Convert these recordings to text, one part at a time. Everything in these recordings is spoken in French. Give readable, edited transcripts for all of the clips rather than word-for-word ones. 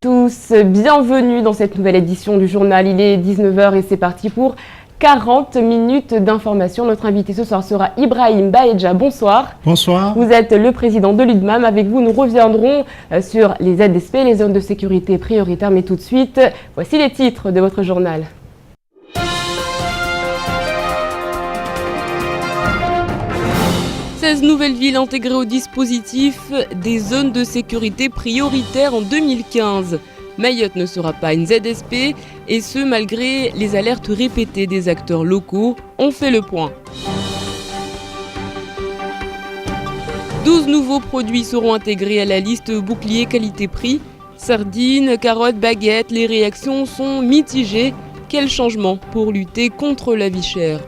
Tous, bienvenue dans cette nouvelle édition du journal. Il est 19h et c'est parti pour 40 minutes d'information. Notre invité ce soir sera Ibrahim Baedja. Bonsoir. Bonsoir. Vous êtes le président de l'UDMAM. Avec vous, nous reviendrons sur les ZSP, les zones de sécurité prioritaires. Mais tout de suite, voici les titres de votre journal. 16 nouvelles villes intégrées au dispositif des zones de sécurité prioritaires en 2015. Mayotte ne sera pas une ZSP, et ce malgré les alertes répétées des acteurs locaux. On fait le point. 12 nouveaux produits seront intégrés à la liste bouclier qualité-prix. Sardines, carottes, baguettes, les réactions sont mitigées. Quel changement pour lutter contre la vie chère ?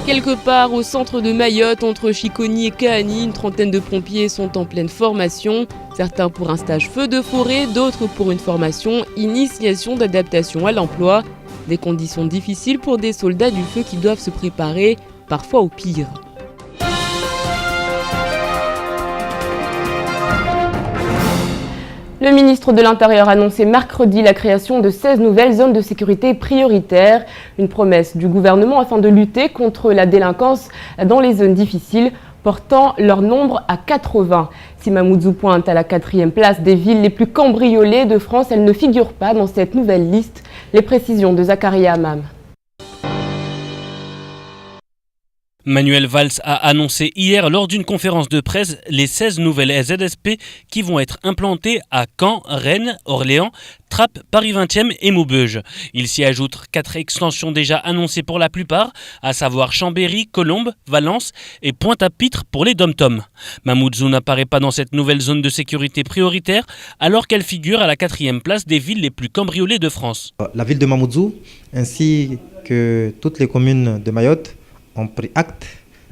Quelque part au centre de Mayotte, entre Chiconi et Kahani, une trentaine de pompiers sont en pleine formation. Certains pour un stage feu de forêt, d'autres pour une formation initiation d'adaptation à l'emploi. Des conditions difficiles pour des soldats du feu qui doivent se préparer, parfois au pire. Le ministre de l'Intérieur a annoncé mercredi la création de 16 nouvelles zones de sécurité prioritaires. Une promesse du gouvernement afin de lutter contre la délinquance dans les zones difficiles, portant leur nombre à 80. Si Mamoudzou pointe à la 4e place des villes les plus cambriolées de France, elle ne figure pas dans cette nouvelle liste. Les précisions de Zakaria Amam. Manuel Valls a annoncé hier lors d'une conférence de presse les 16 nouvelles ZSP qui vont être implantées à Caen, Rennes, Orléans, Trappes, Paris 20e et Maubeuge. Il s'y ajoute 4 extensions déjà annoncées pour la plupart, à savoir Chambéry, Colombes, Valence et Pointe-à-Pitre pour les dom-toms. Mamoudzou n'apparaît pas dans cette nouvelle zone de sécurité prioritaire alors qu'elle figure à la 4e place des villes les plus cambriolées de France. La ville de Mamoudzou ainsi que toutes les communes de Mayotte ont pris acte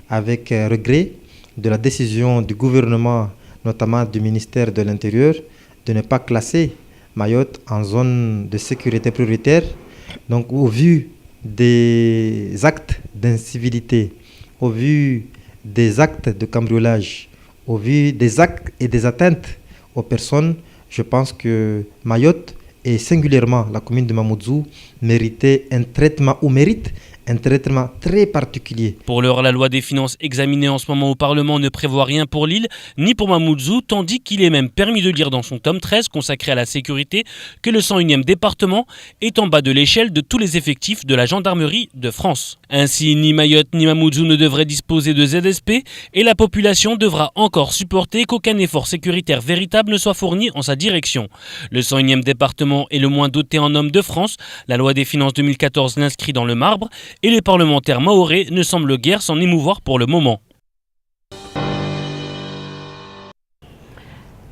avec regret de la décision du gouvernement, notamment du ministère de l'Intérieur, de ne pas classer Mayotte en zone de sécurité prioritaire. Donc au vu des actes d'incivilité, au vu des actes de cambriolage, au vu des actes et des atteintes aux personnes, je pense que Mayotte et singulièrement la commune de Mamoudzou méritait un traitement très particulier. Pour l'heure, la loi des finances examinée en ce moment au Parlement ne prévoit rien pour l'île, ni pour Mamoudzou, tandis qu'il est même permis de lire dans son tome 13 consacré à la sécurité que le 101e département est en bas de l'échelle de tous les effectifs de la gendarmerie de France. Ainsi, ni Mayotte ni Mamoudzou ne devraient disposer de ZSP et la population devra encore supporter qu'aucun effort sécuritaire véritable ne soit fourni en sa direction. Le 101e département est le moins doté en hommes de France, la loi des finances 2014 l'inscrit dans le marbre, et les parlementaires mahorais ne semblent guère s'en émouvoir pour le moment.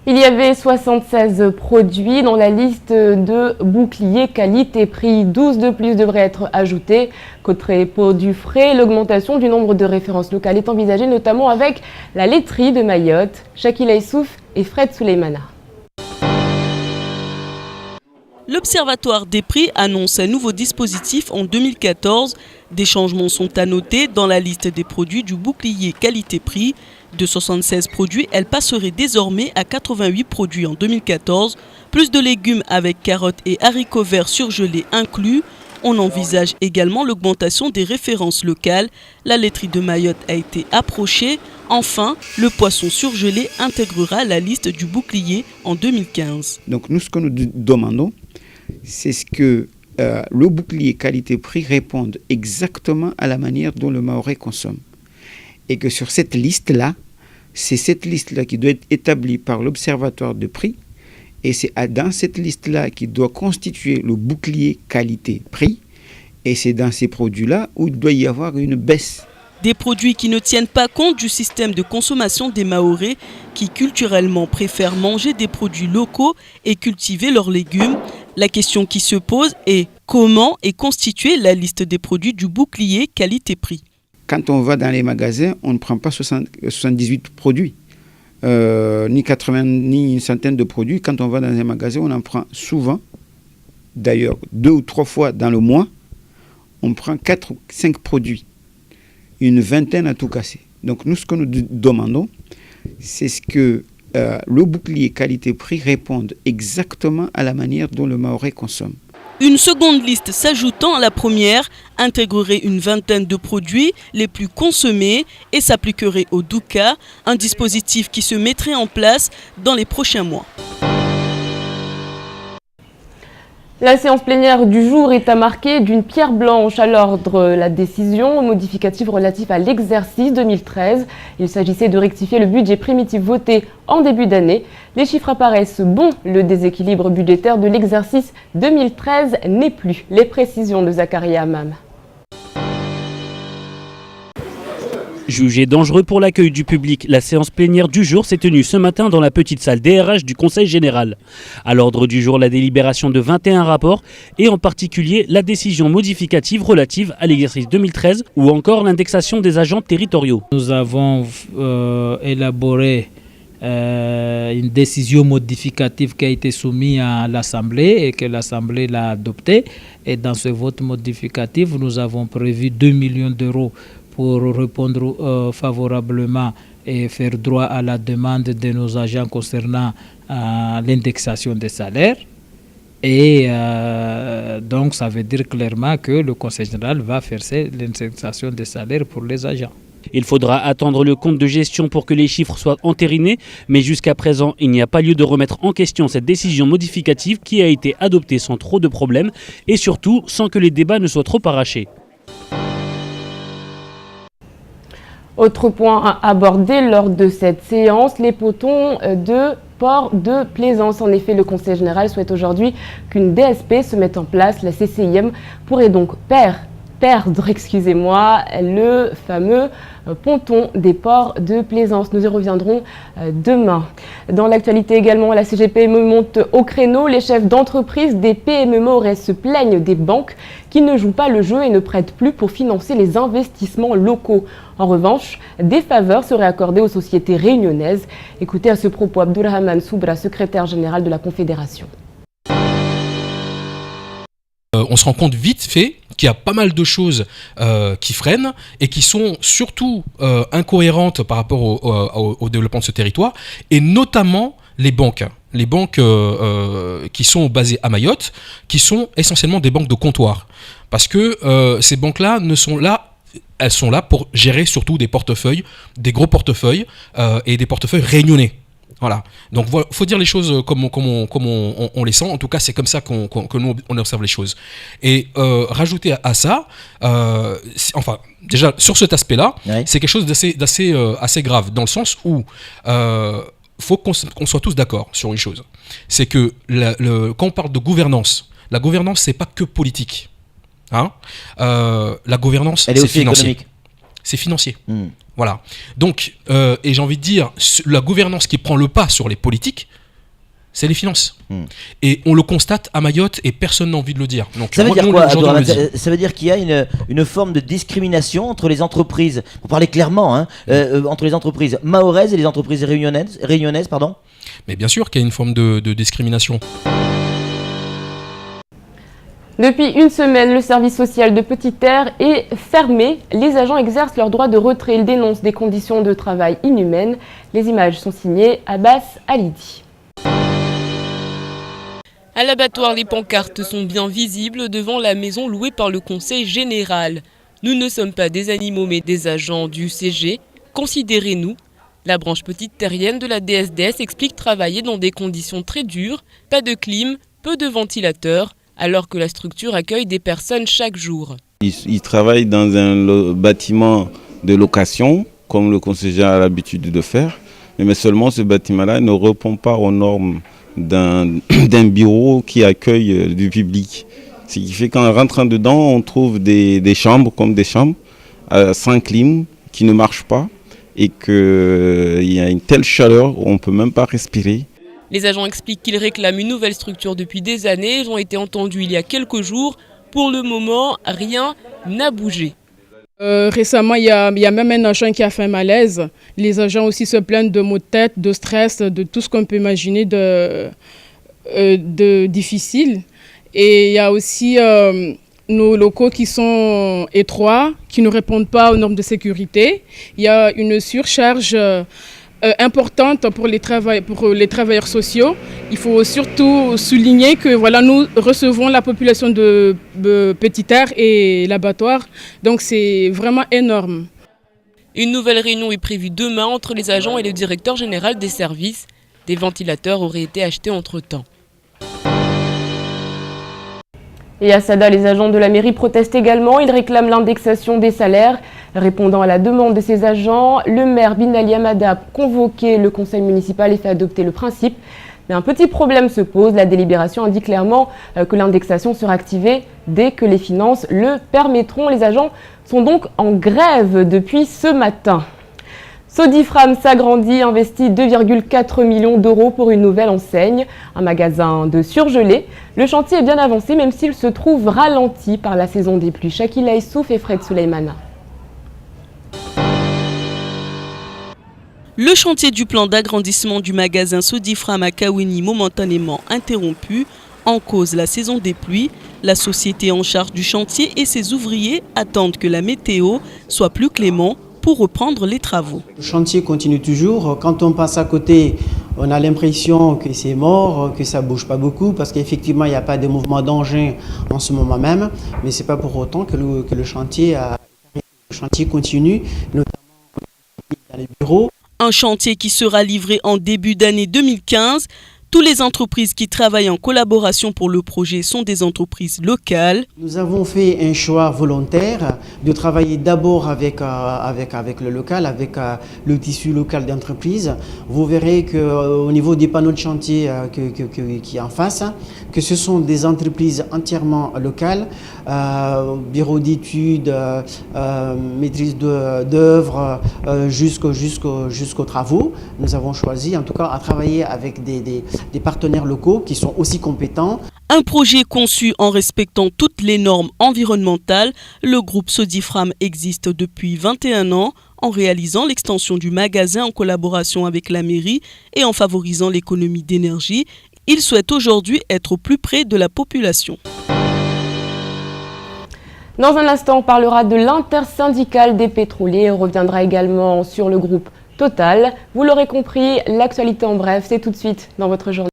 Il y avait 76 produits dans la liste de boucliers qualité-prix. 12 de plus devraient être ajoutés. Côté produits frais, l'augmentation du nombre de références locales est envisagée, notamment avec la laiterie de Mayotte. Shakila Issouf et Fred Souleymana. L'Observatoire des prix annonce un nouveau dispositif en 2014. Des changements sont à noter dans la liste des produits du bouclier qualité-prix. De 76 produits, elle passerait désormais à 88 produits en 2014. Plus de légumes avec carottes et haricots verts surgelés inclus. On envisage également l'augmentation des références locales. La laiterie de Mayotte a été approchée. Enfin, le poisson surgelé intégrera la liste du bouclier en 2015. Donc nous, ce que nous demandons, c'est ce que le bouclier qualité-prix réponde exactement à la manière dont le Mahorais consomme. Et que sur cette liste-là, c'est cette liste-là qui doit être établie par l'Observatoire de prix. Et c'est dans cette liste-là qui doit constituer le bouclier qualité-prix. Et c'est dans ces produits-là où il doit y avoir une baisse. Des produits qui ne tiennent pas compte du système de consommation des Mahorais qui culturellement préfèrent manger des produits locaux et cultiver leurs légumes. La question qui se pose est comment est constituée la liste des produits du bouclier qualité-prix. Quand on va dans les magasins, on ne prend pas 78 produits, ni 80, ni une centaine de produits. Quand on va dans un magasin, on en prend souvent, d'ailleurs 2 ou 3 fois dans le mois, on prend 4 ou 5 produits. Une vingtaine à tout casser. Donc nous, ce que nous demandons, c'est ce que le bouclier qualité-prix réponde exactement à la manière dont le Mahorais consomme. Une seconde liste s'ajoutant à la première intégrerait une vingtaine de produits les plus consommés et s'appliquerait au Douka, un dispositif qui se mettrait en place dans les prochains mois. La séance plénière du jour est à marquer d'une pierre blanche à l'ordre la décision modificative relative à l'exercice 2013. Il s'agissait de rectifier le budget primitif voté en début d'année. Les chiffres apparaissent bons. Le déséquilibre budgétaire de l'exercice 2013 n'est plus. Les précisions de Zakaria Amam. Jugé dangereux pour l'accueil du public, la séance plénière du jour s'est tenue ce matin dans la petite salle DRH du Conseil général. À l'ordre du jour, la délibération de 21 rapports et en particulier la décision modificative relative à l'exercice 2013 ou encore l'indexation des agents territoriaux. Nous avons élaboré une décision modificative qui a été soumise à l'Assemblée et que l'Assemblée l'a adoptée. Et dans ce vote modificatif, nous avons prévu 2 millions d'euros pour répondre favorablement et faire droit à la demande de nos agents concernant l'indexation des salaires. Et donc, ça veut dire clairement que le Conseil général va faire l'indexation des salaires pour les agents. Il faudra attendre le compte de gestion pour que les chiffres soient entérinés, mais jusqu'à présent, il n'y a pas lieu de remettre en question cette décision modificative qui a été adoptée sans trop de problèmes et surtout sans que les débats ne soient trop arrachés. Autre point à aborder lors de cette séance, les potons de port de plaisance. En effet, le Conseil général souhaite aujourd'hui qu'une DSP se mette en place. La CCIM pourrait donc perdre le fameux ponton des ports de plaisance. Nous y reviendrons demain. Dans l'actualité également, la CGPME monte au créneau. Les chefs d'entreprise des PME mahorais se plaignent des banques qui ne jouent pas le jeu et ne prêtent plus pour financer les investissements locaux. En revanche, des faveurs seraient accordées aux sociétés réunionnaises. Écoutez à ce propos Abdourahmane Soubra, secrétaire général de la Confédération. On se rend compte vite fait qu'il y a pas mal de choses qui freinent et qui sont surtout incohérentes par rapport au développement de ce territoire, et notamment les banques. Les banques qui sont basées à Mayotte, qui sont essentiellement des banques de comptoir. Parce que ces banques-là elles sont là pour gérer surtout des portefeuilles, des gros portefeuilles et des portefeuilles réunionnais. Voilà. Donc il faut dire les choses comme on les sent. En tout cas, c'est comme ça que nous on observe les choses. Et rajouter à ça, déjà sur cet aspect-là, ouais, c'est quelque chose d'assez grave, dans le sens où faut qu'on soit tous d'accord sur une chose. C'est que quand on parle de gouvernance, la gouvernance c'est pas que politique. Hein, la gouvernance c'est financier. Économique. C'est financier. Voilà. Donc, et j'ai envie de dire, la gouvernance qui prend le pas sur les politiques, c'est les finances. Et on le constate à Mayotte et personne n'a envie de le dire. Donc, ça veut dire quoi, ça veut dire qu'il y a une forme de discrimination entre les entreprises, pour parler clairement, hein, entre les entreprises mahoraises et les entreprises réunionnaises, pardon. Mais bien sûr qu'il y a une forme de discrimination. Depuis une semaine, le service social de Petite-Terre est fermé. Les agents exercent leur droit de retrait. Ils dénoncent des conditions de travail inhumaines. Les images sont signées Abbas Alidi. À l'abattoir, les pancartes sont bien visibles devant la maison louée par le Conseil général. Nous ne sommes pas des animaux mais des agents du CG. Considérez-nous. La branche petite-terrienne de la DSDS explique travailler dans des conditions très dures, pas de clim, peu de ventilateurs, alors que la structure accueille des personnes chaque jour. Ils travaillent dans un bâtiment de location, comme le Conseil général a l'habitude de faire, mais seulement ce bâtiment-là ne répond pas aux normes d'un bureau qui accueille du public. Ce qui fait qu'en rentrant dedans, on trouve des chambres comme des chambres sans clim qui ne marchent pas et qu'il y a une telle chaleur on ne peut même pas respirer. Les agents expliquent qu'ils réclament une nouvelle structure depuis des années. Ils ont été entendus il y a quelques jours. Pour le moment, rien n'a bougé. Récemment, il y a même un agent qui a fait un malaise. Les agents aussi se plaignent de maux de tête, de stress, de tout ce qu'on peut imaginer de difficile. Et il y a aussi nos locaux qui sont étroits, qui ne répondent pas aux normes de sécurité. Il y a une surcharge importante pour les travailleurs sociaux. Il faut surtout souligner que voilà, nous recevons la population de Petite Terre et l'abattoir, donc c'est vraiment énorme. Une nouvelle réunion est prévue demain entre les agents et le directeur général des services. Des ventilateurs auraient été achetés entre-temps. Et à Sada, les agents de la mairie protestent également. Ils réclament l'indexation des salaires. Répondant à la demande de ces agents, le maire Binali Amada a convoqué le conseil municipal et fait adopter le principe. Mais un petit problème se pose. La délibération indique clairement que l'indexation sera activée dès que les finances le permettront. Les agents sont donc en grève depuis ce matin. Sodifram s'agrandit, investit 2,4 millions d'euros pour une nouvelle enseigne, un magasin de surgelés. Le chantier est bien avancé même s'il se trouve ralenti par la saison des pluies. Shakila Issouf et Fred Souleymana. Le chantier du plan d'agrandissement du magasin Sodifram à Kaweni momentanément interrompu. En cause la saison des pluies, la société en charge du chantier et ses ouvriers attendent que la météo soit plus clémente pour reprendre les travaux. Le chantier continue toujours. Quand on passe à côté, on a l'impression que c'est mort, que ça ne bouge pas beaucoup, parce qu'effectivement, il n'y a pas de mouvement d'engin en ce moment même. Mais ce n'est pas pour autant que le chantier continue, notamment dans les bureaux. Un chantier qui sera livré en début d'année 2015. Toutes les entreprises qui travaillent en collaboration pour le projet sont des entreprises locales. Nous avons fait un choix volontaire de travailler d'abord avec le local, avec le tissu local d'entreprise. Vous verrez qu'au niveau des panneaux de chantier qui est en face, que ce sont des entreprises entièrement locales, bureau d'études, maîtrise d'œuvre, jusqu'aux travaux. Nous avons choisi en tout cas à travailler avec des partenaires locaux qui sont aussi compétents. Un projet conçu en respectant toutes les normes environnementales, le groupe Sodifram existe depuis 21 ans en réalisant l'extension du magasin en collaboration avec la mairie et en favorisant l'économie d'énergie. Il souhaite aujourd'hui être au plus près de la population. Dans un instant, on parlera de l'intersyndicale des pétroliers. On reviendra également sur le groupe Total. Vous l'aurez compris, l'actualité en bref, c'est tout de suite dans votre journée.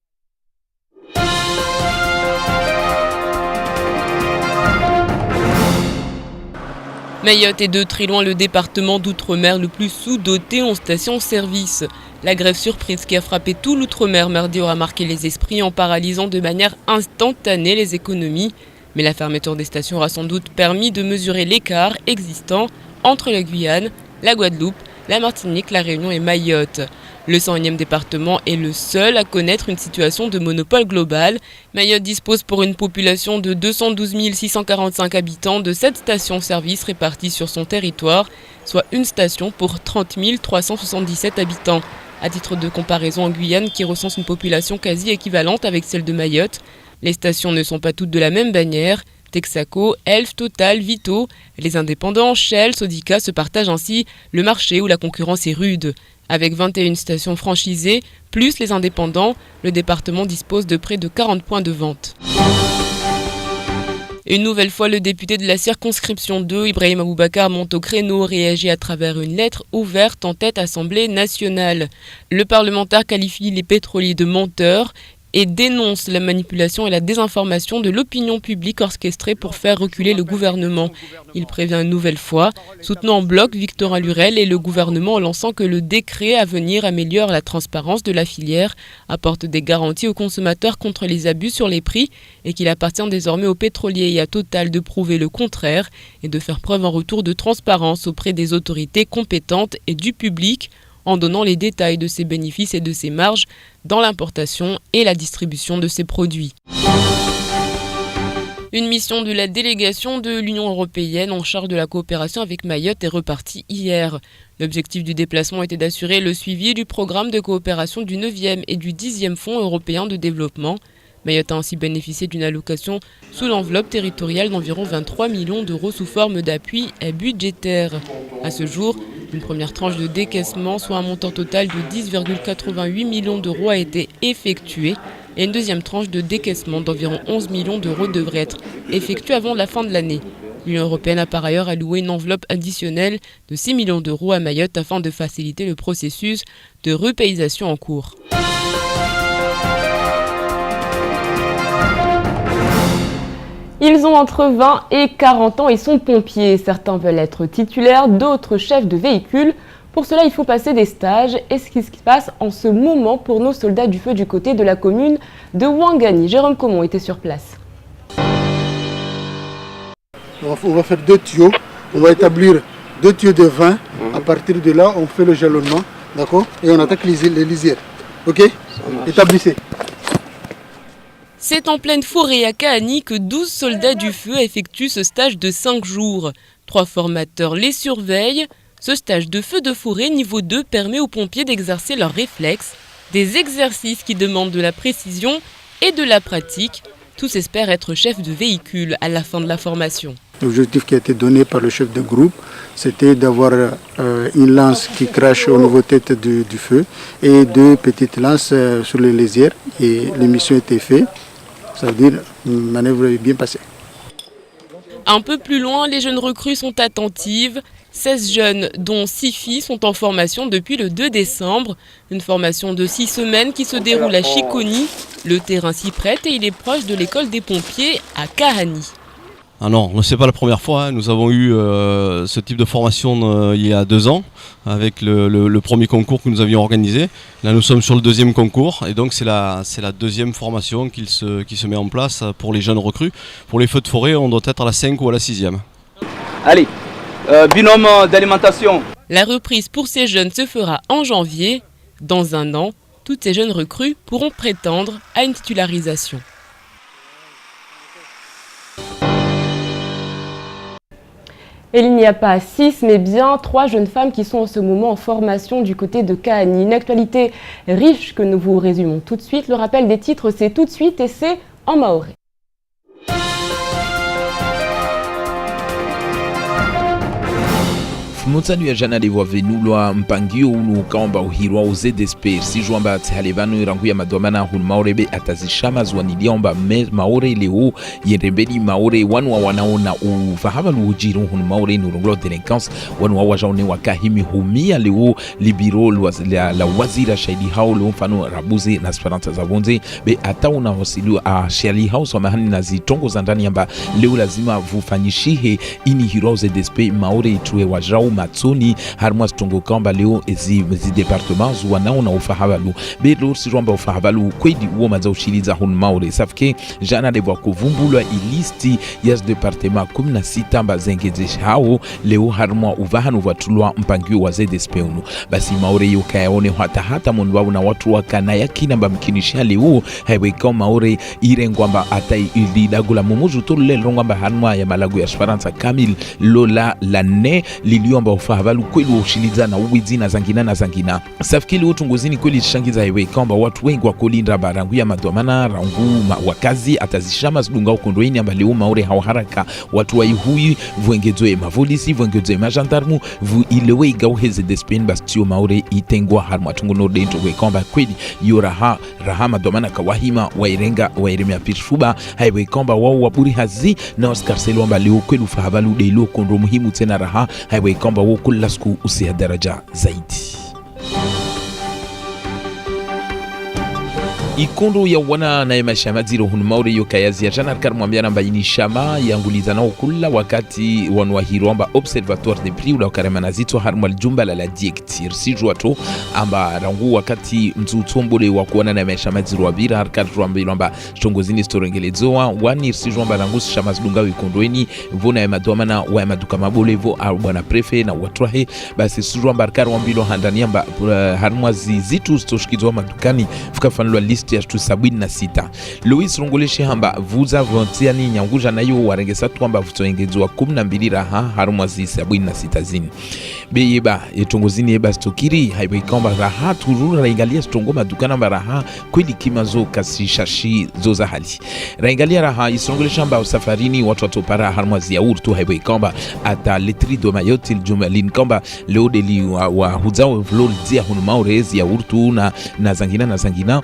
Mayotte est de très loin le département d'outre-mer le plus sous-doté en stations-service. La grève surprise qui a frappé tout l'outre-mer mardi aura marqué les esprits en paralysant de manière instantanée les économies. Mais la fermeture des stations aura sans doute permis de mesurer l'écart existant entre la Guyane, la Guadeloupe, la Martinique, la Réunion et Mayotte. Le 101e département est le seul à connaître une situation de monopole global. Mayotte dispose pour une population de 212 645 habitants de 7 stations-service réparties sur son territoire, soit une station pour 30 377 habitants. À titre de comparaison, en Guyane, qui recense une population quasi équivalente avec celle de Mayotte, les stations ne sont pas toutes de la même bannière. Texaco, Elf, Total, Vito, les indépendants, Shell, Sodica se partagent ainsi le marché où la concurrence est rude. Avec 21 stations franchisées, plus les indépendants, le département dispose de près de 40 points de vente. Une nouvelle fois, le député de la circonscription 2, Ibrahim Aboubakar, monte au créneau, réagit à travers une lettre ouverte en tête Assemblée nationale. Le parlementaire qualifie les pétroliers de menteurs et dénonce la manipulation et la désinformation de l'opinion publique orchestrée pour faire reculer le gouvernement. Il prévient une nouvelle fois, soutenant en bloc Victorin Lurel et le gouvernement en lançant que le décret à venir améliore la transparence de la filière, apporte des garanties aux consommateurs contre les abus sur les prix et qu'il appartient désormais aux pétroliers et à Total de prouver le contraire et de faire preuve en retour de transparence auprès des autorités compétentes et du public, en donnant les détails de ses bénéfices et de ses marges dans l'importation et la distribution de ces produits. Une mission de la délégation de l'Union européenne en charge de la coopération avec Mayotte est repartie hier. L'objectif du déplacement était d'assurer le suivi du programme de coopération du 9e et du 10e Fonds européen de développement. Mayotte a ainsi bénéficié d'une allocation sous l'enveloppe territoriale d'environ 23 millions d'euros sous forme d'appui budgétaire. À ce jour, une première tranche de décaissement, soit un montant total de 10,88 millions d'euros, a été effectuée et une deuxième tranche de décaissement d'environ 11 millions d'euros devrait être effectuée avant la fin de l'année. L'Union européenne a par ailleurs alloué une enveloppe additionnelle de 6 millions d'euros à Mayotte afin de faciliter le processus de repaysation en cours. Ils ont entre 20 et 40 ans et sont pompiers. Certains veulent être titulaires, d'autres chefs de véhicules. Pour cela, il faut passer des stages. Et ce qui se passe en ce moment pour nos soldats du feu du côté de la commune de Ouangani. Jérôme Comon était sur place. On va faire 2 tuyaux. On va établir 2 tuyaux de 20. À partir de là, on fait le jalonnement. D'accord? Et on attaque les lisières. Ok? Établissez. C'est en pleine forêt à Kahani que 12 soldats du feu effectuent ce stage de 5 jours. 3 formateurs les surveillent. Ce stage de feu de forêt niveau 2 permet aux pompiers d'exercer leurs réflexes, des exercices qui demandent de la précision et de la pratique. Tous espèrent être chefs de véhicule à la fin de la formation. L'objectif qui a été donné par le chef de groupe, c'était d'avoir une lance qui crache au niveau tête du feu et 2 petites lances sur les lisières. Et l'émission était faite. Ça veut dire une manœuvre est bien passée. Un peu plus loin, les jeunes recrues sont attentives. 16 jeunes, dont 6 filles, sont en formation depuis le 2 décembre. Une formation de 6 semaines qui se déroule à Chikoni. Le terrain s'y prête et il est proche de l'école des pompiers à Kahani. Ah non, ce n'est pas la première fois. Nous avons eu ce type de formation il y a 2 ans avec le premier concours que nous avions organisé. Là, nous sommes sur le 2e concours et donc c'est la 2e formation qui se met en place pour les jeunes recrues. Pour les feux de forêt, on doit être à la 5 ou à la 6e. Allez, binôme d'alimentation. La reprise pour ces jeunes se fera en janvier. Dans 1 an, toutes ces jeunes recrues pourront prétendre à une titularisation. Et il n'y a pas 6, mais bien 3 jeunes femmes qui sont en ce moment en formation du côté de Kahani. Une actualité riche que nous vous résumons tout de suite. Le rappel des titres, c'est tout de suite et c'est en maoré. Mutanu ya jana lewa venulwa mpangio unu kaomba uhirwa uzedespe si juamba thalevanu irangu ya madomana hun maorebe atazishama zwaniliomba maore leo yerembeli maore wanu wa wanaona ufahaba lujiru hun maore nurunglo delinquance wanu wa wajaone wakahimi humia leo libiro la wazira shaidi hao leo mfano rabuzi na esperanza za bonze be atauna hosilu a shali house wa mahani na zitongo za ndani yamba leo lazima vufanyishihe ini hiro uzedespe maore itue wajao matsoni harmwa stongo kamba leo ezi departements wanaona ufahabalu belo siromba ufahabalu kwedi uo maza ushiliza hun maore safke jana dewa kuvumbulwa ilisti yas departement 16 mbazengeze hao leo harmwa uvahanu vatulwa mpangio wa ZSP unu basi maore yokayaone hata mundu na watu wakana yakina mbamkinisha leo hewe kwa maore irengwamba atai ilidagula mumuzu tole longwamba harmwa ya malagu ya Esperanza Kamil lola lane liliomba ufahabalu kweli ushiliza na uwizi na zangina safkili utunguzini kweli shangiza hewe kwamba watu wengi wakolinda barangu ya madomana rangu wakazi atazishama zidunga ukondoini amba leo maore hawaharaka watu waihui vuengezoe mavolisi vuengezoe majandarmu vu ilewe igauheze despen bastio maore itengwa harma tungu no dento we kwamba kweli yoraha rahama domana kawahima wairenga wairemia pishuba hewe kwamba wao waburi hazi na Oscar Selomba leo kweli ufahabalu de lo kondo muhimu tena raha hewe kwamba wao kula siku usia daraja zaidi. Ikondo ya wana na mashamadziro hun maure yokayazi ya jana karmwambia namba inishama yanguliza nao kula wakati wanwahiro amba observatoire de prix ula karema zito harma jumba la diektir sijwato amba rangu wakati mtutombole wa kuona na mashamadziro abira harkar rwambilo amba tongozini storengelezoa wani sijwamba rangu shamazidunga ikondweni vona ya madomana wa maduka mabolevo bwana prefe na watrahe basi sijwamba harkar rwambilo handani amba harma zitu stoshikizwa madukani fukafanwa list ya 76 Louis Rongoleshe hamba vuza volontiani nyanguja nayo warengesa tuamba vutoengezwa 12 raha harumwazi 76 zini beyeba etongozini eba stokiri haiwe kamba raha turura raingalia stongo madukana baraha kweli kimazo kasishashi zoza hali raingalia raha isongoleshe hamba safarini watu watopara harumwazi ya urtu haiwe kamba ata letri do mayoti jumalin kamba leo deli wa huzao vlol dia hunu maurezi ya urtu na zangina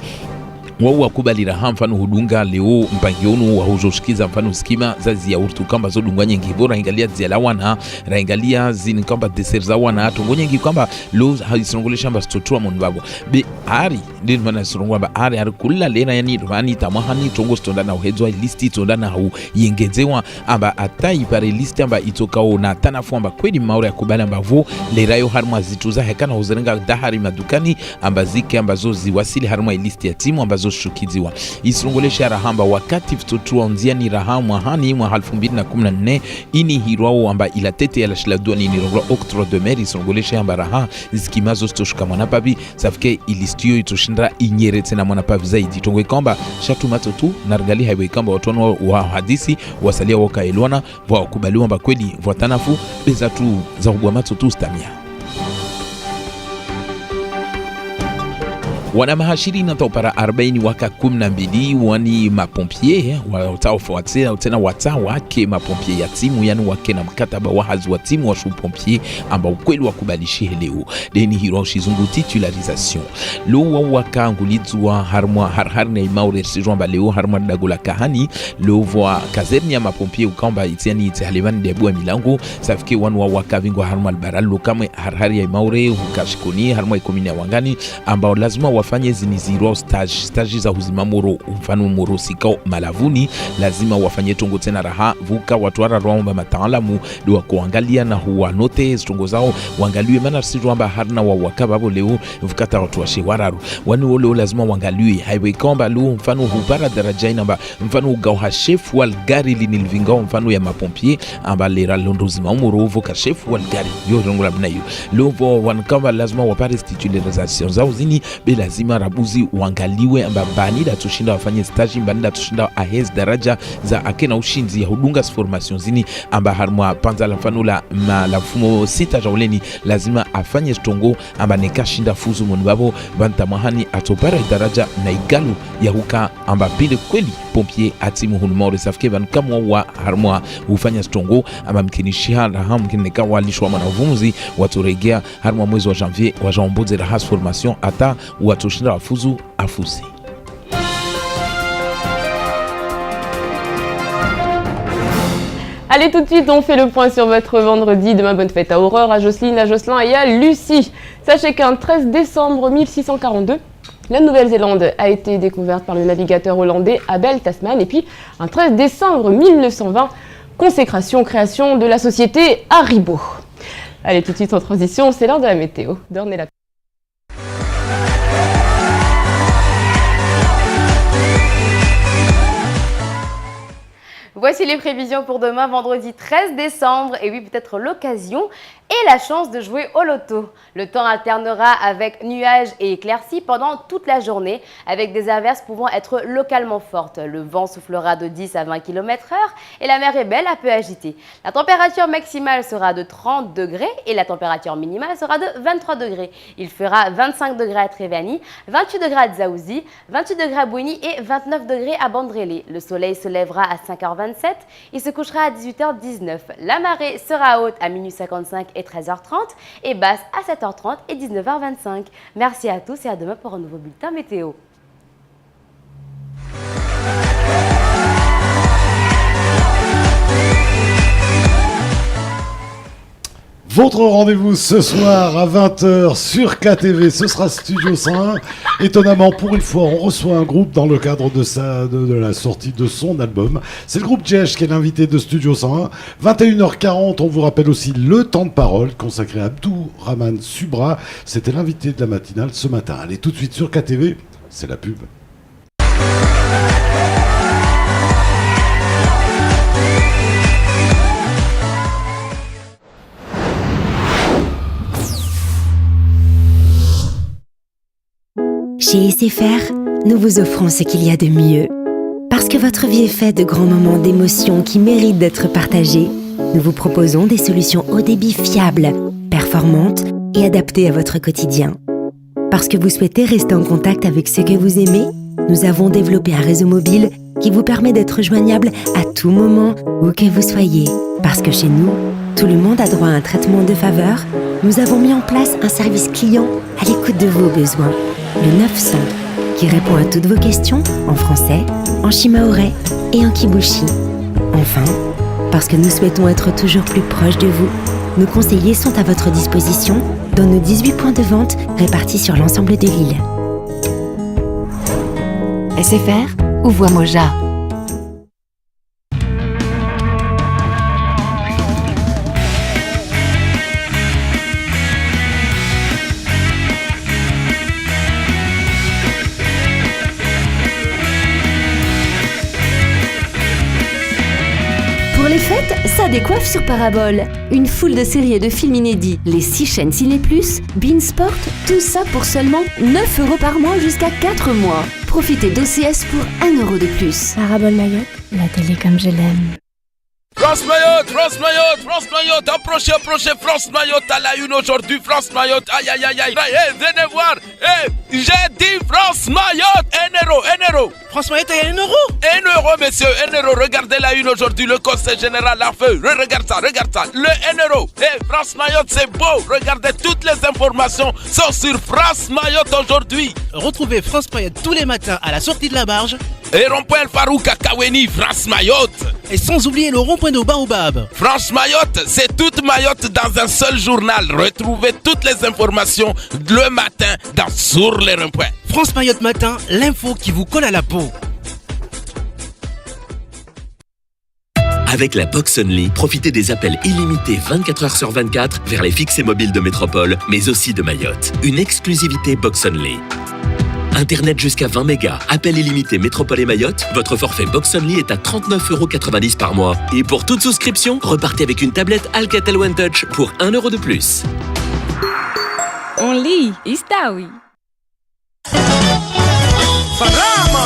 wao wakubalira ha mfano hudunga leo mpangio unu wa huzoshikiza mfano skima zazi ya urtu kamba zodungwa nyengi bora ingalia ziala wana raingalia zini kamba deserza wana tongo nyengi kamba lo haisongolesha mba stotua munbabo be ari ndin mana sorongwa ba ari kula lena yani rani tamahani tongo stonda na uhedzwa listi tonda na hu yengezewa amba atai pare listi amba itokao na tanafu amba kweli maure ya kubala mbavo lerayo harma zituza hekana huzerenga dahari madukani amba zike amba zo ziwasili harma listi ya timu amba zo shukiziwa isongolesha rahamba wakati vitotua nziani rahamwa hani mwa 2014 ini hirwao amba ila tete ya la shiladua ni rogla octroi de mer isongolesha amba raha zikimazo stoshuka mwana papi safike ilistio itoshinda inyere tena mwana papi zaidi tongwe kamba shatumato tu nargali haiwe kamba watono wa hadisi wasalia waka elwana wa kubaliwa mba kweli watanafu beza tu za ugwamato tu stamia wana mahashiri na topara 40 waka 12 wani mapompier wataofuatia tena wake mapompier ya timu yani wake na mkataba wa hazi wa timu wa shupompier amba ukweli wakubalishi leo deni hiro shizungu titularisation lo waka ngulizwa harna imaure sijomba leo harma dagola kahani lo voa kazerni ya mapompier ukamba itiani itahalevani debu milango safike wanu waka vingwa harma albaral lo kama harhari ya imaure hukashikoni harma ikomini ya wangani amba lazima wafanye ziniziro stage za huzima moro mfano moro sikao malavuni lazima wafanye tongo tena raha vuka watuara romba mataalamu do kuangalia na huwa note tongo zao waangaliwe maana si romba harna wa wakababo leo vukata watu washe wararu wani wole lazima waangaliwe haiwe komba lu mfano hupara daraja namba mfano gauha chef wal gari linilvingao mfano ya mapompier amba lera londozima moro vuka chef wal gari yo rongo la bnayo lovo wankamba lazima wapare titularisation zao zini lazima rabuzi uangaliwe amba banida tushinda wafanye stage banida tushinda ahez daraja za akena ushinzi ya hudunga formation zini amba harmwa panza la mfano la mfumo sita jauleni lazima afanye stongo amba nekashinda fuzu munbabo banta mahani atopara daraja na igalu ya huka amba pile kweli pompier atimu hunmore safke ban kama wa harmwa ufanya stongo amba mkinishia raham mkineka walishwa manavumuzi waturegea harmwa mwezi wa janvier wa jamboze la has formation ata watoshinda wafuzu afusi. Allez, tout de suite, on fait le point sur votre vendredi. Demain, bonne fête à Aurore, à Jocelyne, à Jocelyn et à Lucie. Sachez qu'un 13 décembre 1642, la Nouvelle-Zélande a été découverte par le navigateur hollandais Abel Tasman. Et puis, un 13 décembre 1920, consécration, création de la société Haribo. Allez, tout de suite, en transition, c'est l'heure de la météo. Dornez la Voici les prévisions pour demain, vendredi 13 décembre. Et oui, peut-être l'occasion et la chance de jouer au loto. Le temps alternera avec nuages et éclaircies pendant toute la journée, avec des averses pouvant être localement fortes. Le vent soufflera de 10 à 20 km/h et la mer est belle à peu agitée. La température maximale sera de 30 degrés et la température minimale sera de 23 degrés. Il fera 25 degrés à Trévani, 28 degrés à Dzaouzi, 28 degrés à Bouini et 29 degrés à Bandrélé. Le soleil se lèvera à 5h27, il se couchera à 18h19. La marée sera haute à minuit 55 et 13h30 et basse à 7h30 et 19h25. Merci à tous et à demain pour un nouveau bulletin météo. Votre rendez-vous ce soir à 20h sur KTV, ce sera Studio 101. Étonnamment, pour une fois, on reçoit un groupe dans le cadre de la sortie de son album. C'est le groupe Jesh qui est l'invité de Studio 101. 21h40, on vous rappelle aussi le temps de parole consacré à Abdourahmane Subra. C'était l'invité de la matinale ce matin. Allez, tout de suite sur KTV, c'est la pub. Chez SFR, nous vous offrons ce qu'il y a de mieux. Parce que votre vie est faite de grands moments d'émotion qui méritent d'être partagés, nous vous proposons des solutions haut débit fiables, performantes et adaptées à votre quotidien. Parce que vous souhaitez rester en contact avec ceux que vous aimez, nous avons développé un réseau mobile qui vous permet d'être joignable à tout moment, où que vous soyez. Parce que chez nous, tout le monde a droit à un traitement de faveur, nous avons mis en place un service client à l'écoute de vos besoins. Le 900, qui répond à toutes vos questions en français, en shimaoré et en kibushi. Enfin, parce que nous souhaitons être toujours plus proches de vous, nos conseillers sont à votre disposition dans nos 18 points de vente répartis sur l'ensemble de l'île. SFR ou Voix Moja. Pour les fêtes, ça décoiffe sur Parabole. Une foule de séries et de films inédits, les 6 chaînes Ciné+, Beansport, tout ça pour seulement 9 € par mois jusqu'à 4 mois. Profitez d'OCS pour 1 € de plus. Parabole Mayotte, la télé comme je l'aime. France Mayotte, France Mayotte, France Mayotte, approchez, approchez, France Mayotte à la une aujourd'hui, France Mayotte, aïe aïe aïe aïe, venez voir, j'ai dit France Mayotte, 1 €. France Mayotte, il y a 1 €. 1 €, messieurs, 1 €, regardez la une aujourd'hui, le conseil général a fait, regarde ça, le 1 €. France Mayotte, c'est beau, regardez, toutes les informations sont sur France Mayotte aujourd'hui. Retrouvez France Mayotte tous les matins à la sortie de la barge. Et rond-point Farouk à Kaweni, France Mayotte. Et sans oublier le rond-point de Baobab. France Mayotte, c'est toute Mayotte dans un seul journal. Retrouvez toutes les informations le matin sur les ronds-points. France Mayotte Matin, l'info qui vous colle à la peau. Avec la Box Only, profitez des appels illimités 24 h sur 24 vers les fixes et mobiles de Métropole, mais aussi de Mayotte. Une exclusivité Box Only. Internet jusqu'à 20 mégas, appel illimité Métropole et Mayotte, votre forfait Box Only est à 39,90 € par mois. Et pour toute souscription, repartez avec une tablette Alcatel One Touch pour 1 € de plus. Only, Istawi.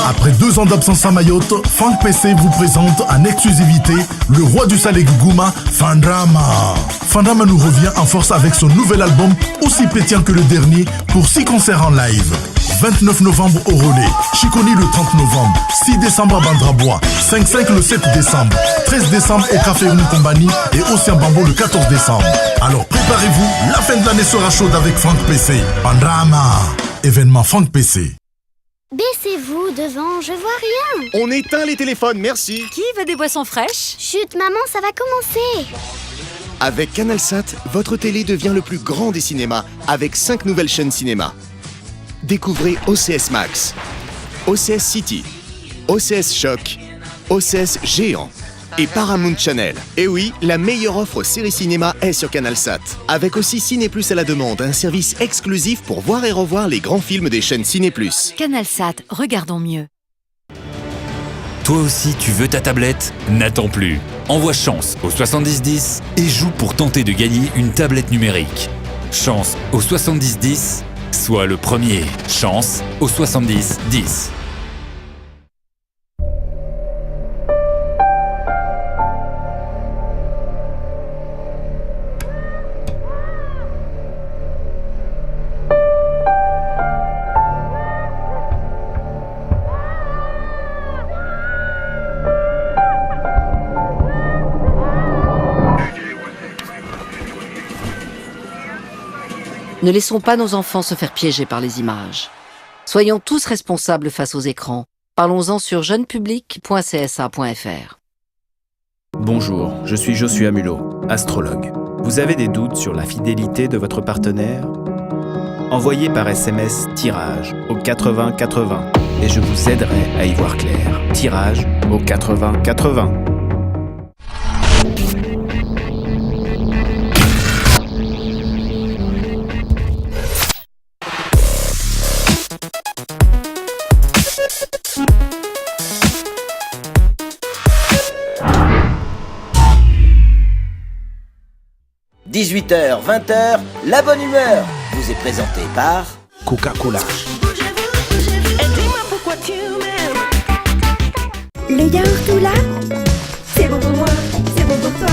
Après 2 ans d'absence à Mayotte, Funk PC vous présente en exclusivité le roi du salé Gouma, Fandrama. Fandrama nous revient en force avec son nouvel album aussi pétillant que le dernier pour 6 concerts en live. 29 novembre au Relais, Chiconi le 30 novembre, 6 décembre à Bandrabois, 5-5 le 7 décembre, 13 décembre au Café Une Compagnie et Océan Bambo le 14 décembre. Alors préparez-vous, la fin de l'année sera chaude avec Funk PC. Fandrama, événement Funk PC. Baissez-vous devant, je vois rien. On éteint les téléphones, merci. Qui veut des boissons fraîches? Chut, maman, ça va commencer. Avec CanalSat, votre télé devient le plus grand des cinémas, avec 5 nouvelles chaînes cinéma. Découvrez OCS Max, OCS City, OCS Choc, OCS Géant et Paramount Channel. Et oui, la meilleure offre série cinéma est sur CanalSat. Avec aussi Ciné+ à la demande, un service exclusif pour voir et revoir les grands films des chaînes Ciné+. CanalSat, regardons mieux. Toi aussi, tu veux ta tablette? N'attends plus. Envoie Chance au 7010 et joue pour tenter de gagner une tablette numérique. Chance au 7010, sois le premier. Chance au 7010. Ne laissons pas nos enfants se faire piéger par les images. Soyons tous responsables face aux écrans. Parlons-en sur jeunepublic.csa.fr. Bonjour, je suis Joshua Mulot, astrologue. Vous avez des doutes sur la fidélité de votre partenaire? Envoyez par SMS tirage au 80 80 et je vous aiderai à y voir clair. Tirage au 80 80. – 18h, 20h, la bonne humeur vous est présentée par Coca-Cola. Le yaourt ou là, c'est bon pour moi, c'est bon pour toi.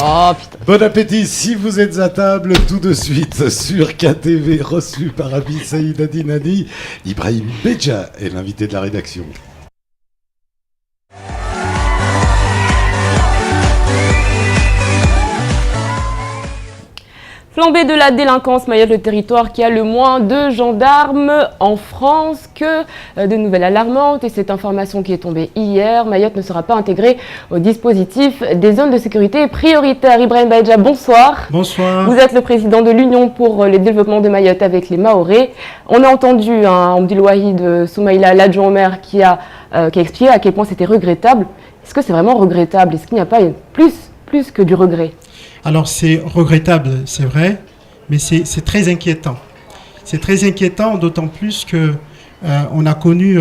Oh putain. Bon appétit si vous êtes à table tout de suite sur KTV, reçu par Abi Saïd Adinani. Ibrahim Beja est l'invité de la rédaction. Flambée de la délinquance, Mayotte, le territoire qui a le moins de gendarmes en France. Que de nouvelles alarmantes, et cette information qui est tombée hier, Mayotte ne sera pas intégrée au dispositif des zones de sécurité prioritaires. Ibrahim Baïdja, bonsoir. Bonsoir. Vous êtes le président de l'Union pour le développement de Mayotte avec les Mahorais. On a entendu Abdul Wahid Soumaïla, l'adjoint au maire, qui a expliqué à quel point c'était regrettable. Est-ce que c'est vraiment regrettable? Est-ce qu'il n'y a pas plus que du regret? Alors c'est regrettable, c'est vrai, mais c'est très inquiétant. C'est très inquiétant, d'autant plus que on a connu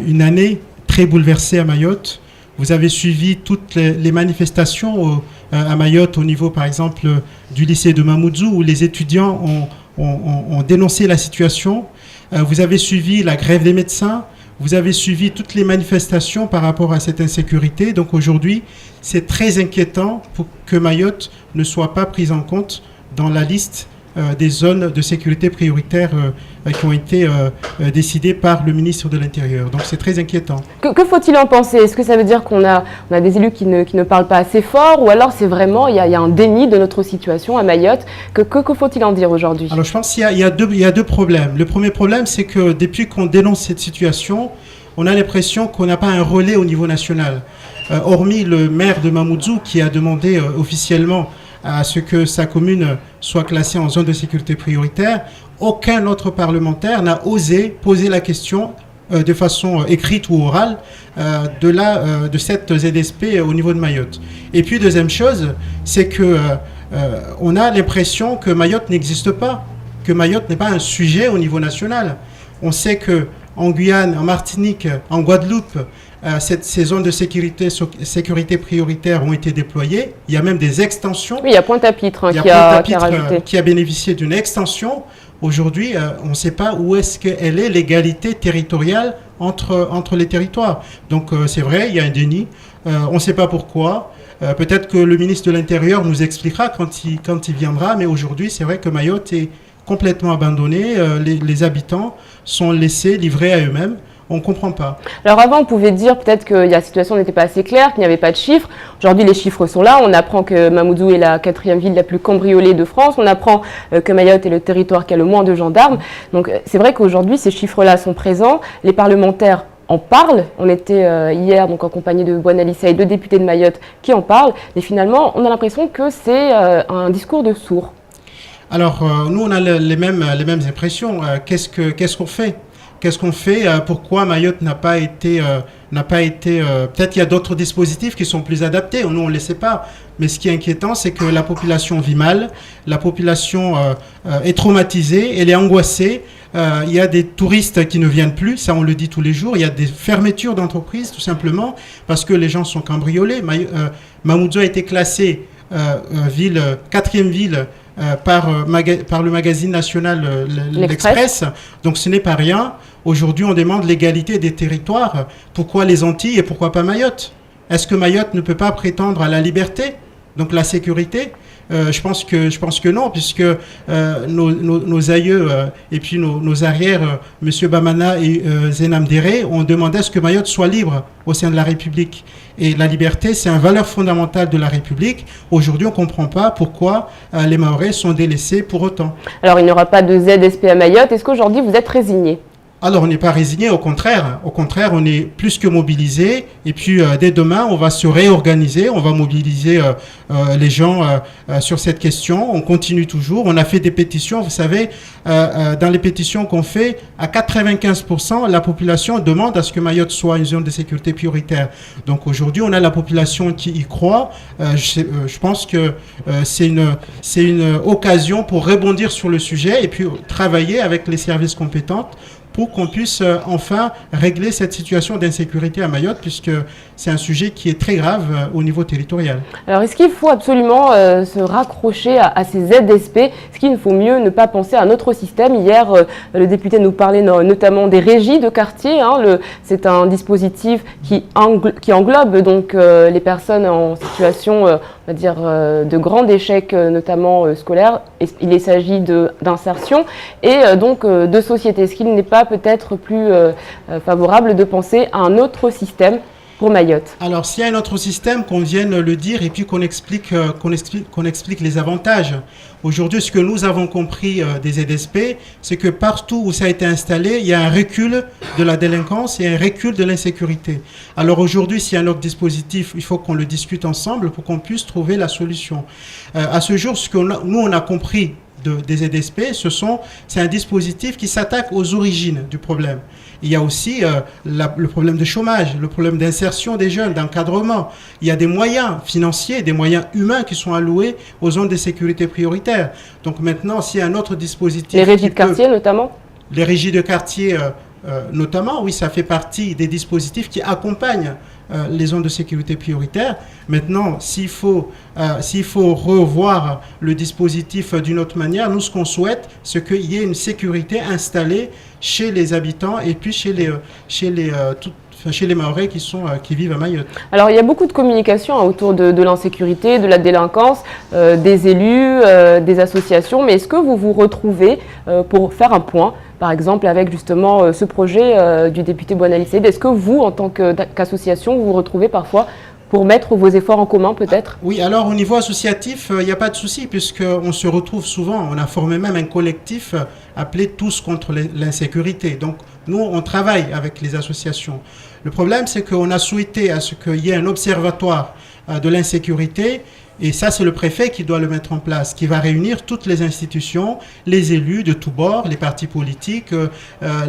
une année très bouleversée à Mayotte. Vous avez suivi toutes les manifestations à Mayotte au niveau, par exemple, du lycée de Mamoudzou, où les étudiants ont dénoncé la situation. Vous avez suivi la grève des médecins. Vous avez suivi toutes les manifestations par rapport à cette insécurité. Donc aujourd'hui, c'est très inquiétant pour que Mayotte ne soit pas prise en compte dans la liste des zones de sécurité prioritaires qui ont été décidées par le ministre de l'Intérieur. Donc c'est très inquiétant. Que faut-il en penser? Est-ce que ça veut dire qu'on a des élus qui ne parlent pas assez fort, ou alors c'est vraiment, il y a un déni de notre situation à Mayotte? Que faut-il en dire aujourd'hui? Alors je pense qu'il y a deux problèmes. Le premier problème, c'est que depuis qu'on dénonce cette situation, on a l'impression qu'on n'a pas un relais au niveau national. Hormis le maire de Mamoudzou qui a demandé officiellement à ce que sa commune soit classée en zone de sécurité prioritaire, aucun autre parlementaire n'a osé poser la question de façon écrite ou orale de cette ZSP au niveau de Mayotte. Et puis deuxième chose, c'est que on a l'impression que Mayotte n'existe pas, que Mayotte n'est pas un sujet au niveau national. On sait que en Guyane, en Martinique, en Guadeloupe, ces zones de sécurité prioritaire ont été déployées. Il y a même des extensions. Oui, il y a Pointe-à-Pitre qui a bénéficié d'une extension. Aujourd'hui, on ne sait pas où est-ce qu'elle est l'égalité territoriale entre les territoires. Donc c'est vrai, il y a un déni. On ne sait pas pourquoi. Peut-être que le ministre de l'Intérieur nous expliquera quand il viendra. Mais aujourd'hui, c'est vrai que Mayotte est complètement abandonnée. Les habitants sont laissés livrer à eux-mêmes. On ne comprend pas. Alors avant, on pouvait dire peut-être que la situation n'était pas assez claire, qu'il n'y avait pas de chiffres. Aujourd'hui, les chiffres sont là. On apprend que Mamoudzou est la 4e ville la plus cambriolée de France. On apprend que Mayotte est le territoire qui a le moins de gendarmes. Donc c'est vrai qu'aujourd'hui, ces chiffres-là sont présents. Les parlementaires en parlent. On était hier donc en compagnie de Bouanalissa et 2 députés de Mayotte qui en parlent. Et finalement, on a l'impression que c'est un discours de sourds. Alors nous, on a les mêmes impressions. Qu'est-ce qu'on fait? Qu'est-ce qu'on fait? Pourquoi Mayotte n'a pas été peut-être qu'il y a d'autres dispositifs qui sont plus adaptés. Nous, on ne le sait pas. Mais ce qui est inquiétant, c'est que la population vit mal. La population est traumatisée. Elle est angoissée. Il y a des touristes qui ne viennent plus. Ça, on le dit tous les jours. Il y a des fermetures d'entreprises, tout simplement, parce que les gens sont cambriolés. Mamoudzou a été classée 4e ville par le magazine national L'Express. Donc ce n'est pas rien. Aujourd'hui, on demande l'égalité des territoires. Pourquoi les Antilles et pourquoi pas Mayotte? Est-ce que Mayotte ne peut pas prétendre à la liberté, donc la sécurité? Je pense que non, puisque nos aïeux et puis nos arrières, M. Bamana et Zenam Déré, ont demandé à ce que Mayotte soit libre au sein de la République. Et la liberté, c'est une valeur fondamentale de la République. Aujourd'hui, on ne comprend pas pourquoi les Mahorais sont délaissés pour autant. Alors, il n'y aura pas de ZSP à Mayotte. Est-ce qu'aujourd'hui, vous êtes résigné? Alors, on n'est pas résigné, au contraire. Au contraire, on est plus que mobilisé. Et puis, dès demain, on va se réorganiser. On va mobiliser les gens sur cette question. On continue toujours. On a fait des pétitions. Vous savez, dans les pétitions qu'on fait, à 95%, la population demande à ce que Mayotte soit une zone de sécurité prioritaire. Donc, aujourd'hui, on a la population qui y croit. Je pense que c'est une occasion pour rebondir sur le sujet et puis travailler avec les services compétents pour qu'on puisse enfin régler cette situation d'insécurité à Mayotte, puisque c'est un sujet qui est très grave au niveau territorial. Alors, est-ce qu'il faut absolument se raccrocher à ces ZSP? Est-ce qu'il faut mieux ne pas penser à un autre système? Hier, le député nous parlait notamment des régies de quartier. C'est un dispositif qui englobe donc les personnes en situation, on va dire, de grand échec, notamment scolaire. Il s'agit d'insertion et donc de société. Est-ce qu'il n'est pas peut-être plus favorable de penser à un autre système? pour Mayotte? Alors, s'il y a un autre système, qu'on vienne le dire et puis qu'on explique les avantages. Aujourd'hui, ce que nous avons compris des ZSP, c'est que partout où ça a été installé, il y a un recul de la délinquance et un recul de l'insécurité. Alors aujourd'hui, s'il y a un autre dispositif, il faut qu'on le discute ensemble pour qu'on puisse trouver la solution. À ce jour, ce que nous, on a compris des ZSP, c'est un dispositif qui s'attaque aux origines du problème. Il y a aussi le problème de chômage, le problème d'insertion des jeunes, d'encadrement. Il y a des moyens financiers, des moyens humains qui sont alloués aux zones de sécurité prioritaires. Donc maintenant, s'il y a un autre dispositif... Les régies de quartier notamment? Les régies de quartier notamment, oui, ça fait partie des dispositifs qui accompagnent les zones de sécurité prioritaire. Maintenant, s'il faut revoir le dispositif d'une autre manière, nous, ce qu'on souhaite, c'est qu'il y ait une sécurité installée chez les habitants et puis chez les Mahorais qui vivent à Mayotte. Alors, il y a beaucoup de communication autour de l'insécurité, de la délinquance, des élus, des associations, mais est-ce que vous vous retrouvez pour faire un point, par exemple, avec justement ce projet du député Bouanali Saïd? Est-ce que vous, en tant qu'association, vous vous retrouvez parfois pour mettre vos efforts en commun, peut-être? Oui, alors au niveau associatif, il n'y a pas de souci, puisqu'on se retrouve souvent. On a formé même un collectif appelé Tous contre l'insécurité. Donc, nous, on travaille avec les associations. Le problème, c'est qu'on a souhaité à ce qu'il y ait un observatoire de l'insécurité. Et ça, c'est le préfet qui doit le mettre en place, qui va réunir toutes les institutions, les élus de tous bords, les partis politiques,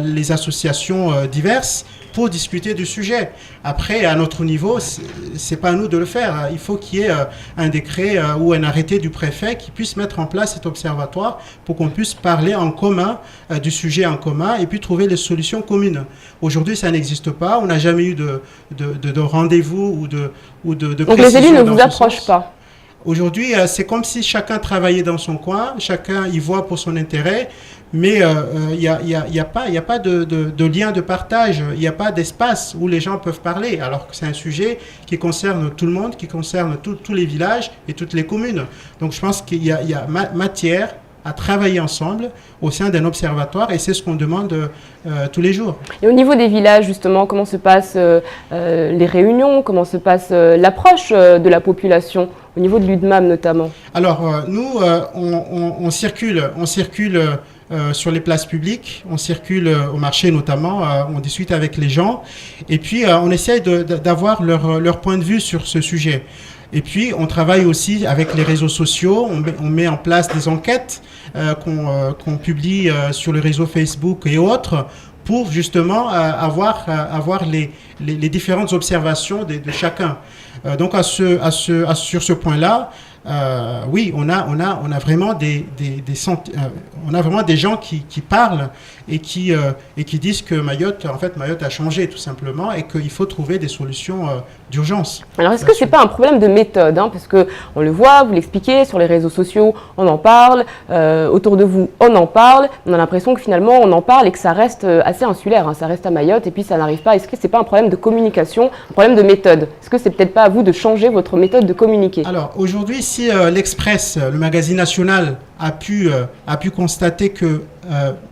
les associations diverses, pour discuter du sujet. Après, à notre niveau, c'est pas à nous de le faire. Il faut qu'il y ait un décret ou un arrêté du préfet qui puisse mettre en place cet observatoire pour qu'on puisse parler en commun du sujet en commun et puis trouver les solutions communes. Aujourd'hui, ça n'existe pas. On n'a jamais eu de rendez-vous ou de Donc les élus ne vous approchent pas? Aujourd'hui, c'est comme si chacun travaillait dans son coin, chacun y voit pour son intérêt, mais il n'y a pas de lien de partage, il n'y a pas d'espace où les gens peuvent parler, alors que c'est un sujet qui concerne tout le monde, qui concerne tous les villages et toutes les communes. Donc je pense qu'il y a matière à travailler ensemble au sein d'un observatoire et c'est ce qu'on demande tous les jours. Et au niveau des villages, justement, comment se passent les réunions, comment se passe l'approche de la population, au niveau de l'UDMAM notamment? Alors, nous, on circule sur les places publiques, on circule au marché notamment, on discute avec les gens et puis on essaye d'avoir leur point de vue sur ce sujet. Et puis, on travaille aussi avec les réseaux sociaux, on met en place des enquêtes qu'on publie sur le réseau Facebook et autres pour justement avoir les différentes observations de chacun. Donc, sur ce point-là, oui, on a vraiment on a vraiment des gens qui parlent et qui disent que Mayotte a changé tout simplement et qu'il faut trouver des solutions d'urgence. Alors est-ce que c'est pas un problème de méthode, parce que on le voit, vous l'expliquez sur les réseaux sociaux, on en parle, autour de vous, on en parle, on a l'impression que finalement on en parle et que ça reste assez insulaire, ça reste à Mayotte et puis ça n'arrive pas. Est-ce que c'est pas un problème de communication, un problème de méthode? Est-ce que c'est peut-être pas à vous de changer votre méthode de communiquer? Alors aujourd'hui, si l'Express, le magazine national, a pu constater que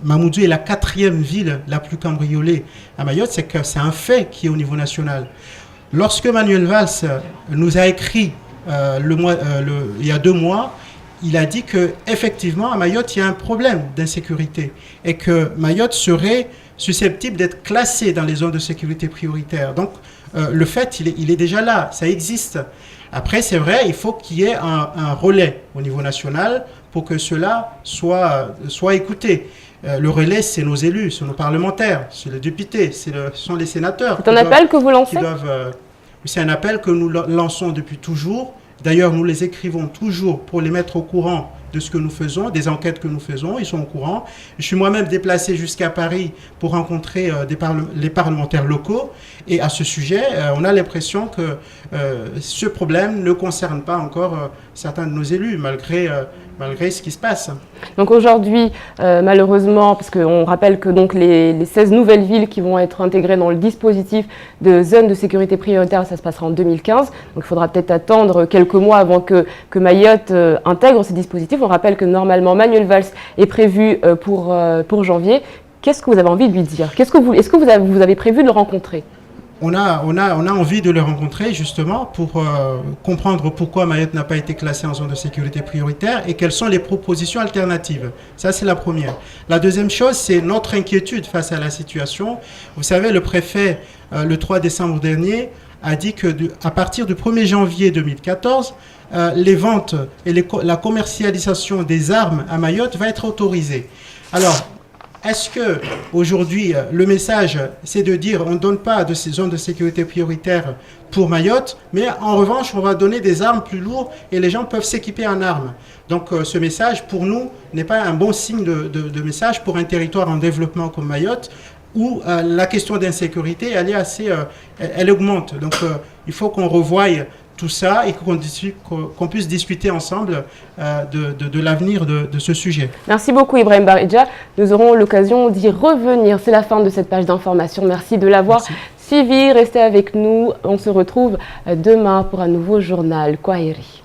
Mamoudzou est la 4e ville la plus cambriolée à Mayotte, c'est que c'est un fait qui est au niveau national. Lorsque Manuel Valls nous a écrit il y a 2 mois, il a dit qu'effectivement à Mayotte, il y a un problème d'insécurité et que Mayotte serait susceptible d'être classée dans les zones de sécurité prioritaire. Donc le fait, il est déjà là, ça existe. Après, c'est vrai, il faut qu'il y ait un relais au niveau national pour que cela soit écouté. Le relais, c'est nos élus, c'est nos parlementaires, c'est les députés, ce sont les sénateurs. C'est un appel que vous lancez? C'est un appel que nous lançons depuis toujours. D'ailleurs, nous les écrivons toujours pour les mettre au courant de ce que nous faisons, des enquêtes que nous faisons, ils sont au courant. Je suis moi-même déplacé jusqu'à Paris pour rencontrer les parlementaires locaux. Et à ce sujet, on a l'impression que ce problème ne concerne pas encore certains de nos élus, malgré ce qui se passe. Donc aujourd'hui, malheureusement, parce qu'on rappelle que donc les 16 nouvelles villes qui vont être intégrées dans le dispositif de zone de sécurité prioritaire, ça se passera en 2015. Donc il faudra peut-être attendre quelques mois avant que Mayotte intègre ces dispositifs. On rappelle que normalement Manuel Valls est prévu pour janvier. Qu'est-ce que vous avez envie de lui dire? Est-ce que vous avez prévu de le rencontrer? on a envie de le rencontrer justement pour comprendre pourquoi Mayotte n'a pas été classée en zone de sécurité prioritaire et quelles sont les propositions alternatives. Ça, c'est la première. La deuxième chose, c'est notre inquiétude face à la situation. Vous savez, le préfet, le 3 décembre dernier, a dit que à partir du 1er janvier 2014, les ventes et la commercialisation des armes à Mayotte va être autorisée. Alors, est-ce que aujourd'hui le message c'est de dire on ne donne pas de ces zones de sécurité prioritaire pour Mayotte, mais en revanche on va donner des armes plus lourdes et les gens peuvent s'équiper en armes. Donc ce message pour nous n'est pas un bon signe de message pour un territoire en développement comme Mayotte où la question d'insécurité elle augmente. Donc il faut qu'on revoie tout ça et qu'on puisse discuter ensemble de l'avenir de ce sujet. Merci beaucoup Ibrahim Baridja. Nous aurons l'occasion d'y revenir. C'est la fin de cette page d'information. Merci de l'avoir suivi. Restez avec nous. On se retrouve demain pour un nouveau journal Kwaheri.